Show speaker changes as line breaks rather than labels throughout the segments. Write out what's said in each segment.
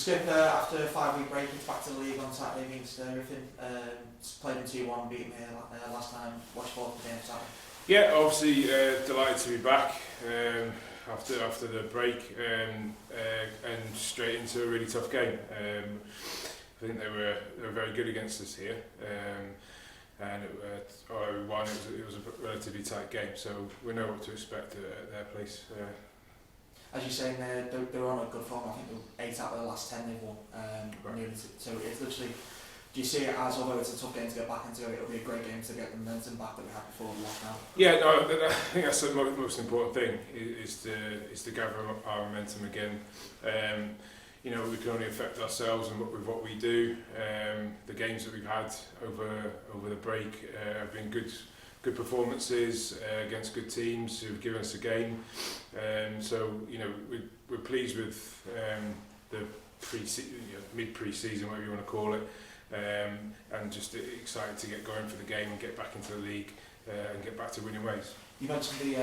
skip after a 5-week break, it's back to the league on Saturday against Ruthin. Played in 2-1, beat them here last time. What's your thoughts on the game Saturday?
Yeah, obviously delighted to be back after the break and straight into a really tough game. I think they were very good against us here, and although we won, it was a relatively tight game, so we know what to expect at their place.
As you're saying, they're on a good form. I think they're 8 out of the last 10 they've won.
Right.
So it's literally, do you see it as, although it's a tough game to get back into, it'll be a great game to get the momentum back that we had before the lockdown?
Yeah, no, I think that's the most important thing is to gather our momentum again. You know, we can only affect ourselves and with what we do. The games that we've had over the break have been good performances against good teams who've given us a game. So you know, we're pleased with the mid pre-season, whatever you want to call it, and just excited to get going for the game and get back into the league and get back to winning ways.
You mentioned the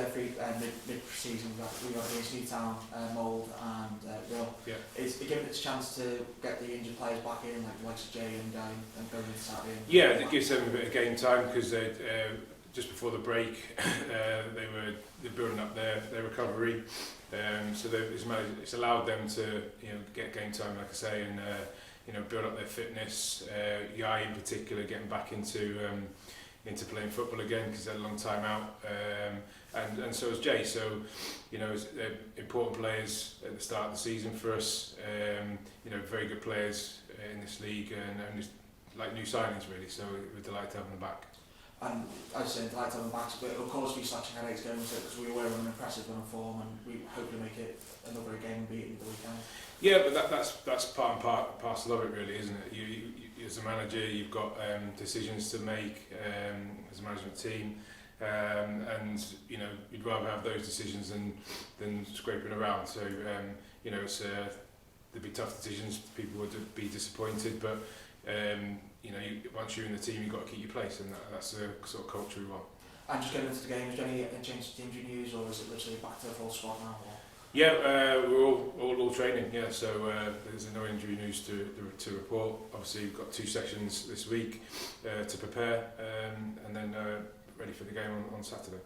mid-season we got against Ruthin Town, Mould and Will.
Yeah.
Is it giving it a chance to get the injured players back in, like the likes of Jay and go into Saturday?
Yeah, it gives them a bit of game time because they just before the break they're building up their recovery, so it's allowed them to get game time, like I say, and build up their fitness. Yai in particular getting back into playing football again because they had a long time out, and so is Jay. So they're important players at the start of the season for us. Very good players in this league and just like new signings really. So we're delighted to have them back. And
as I said, delighted to have them back. But of course we slashing headaches going into it because we were on an impressive run of form, and we hope to make it another game beating the weekend.
Yeah, but that's part and parcel of it really, isn't it? You as a manager, you've got decisions to make as a management team, and you'd rather have those decisions than scraping around. So there'd be tough decisions. People would be disappointed, but once you're in the team, you've got to keep your place, and that's the sort of culture we want.
And just getting into the game, is there any change to injury news, or is it literally back to the full squad now? Or?
Yeah, we're all training. Yeah, so there's no injury news to report. Obviously, we've got 2 sessions this week to prepare, and then ready for the game on Saturday.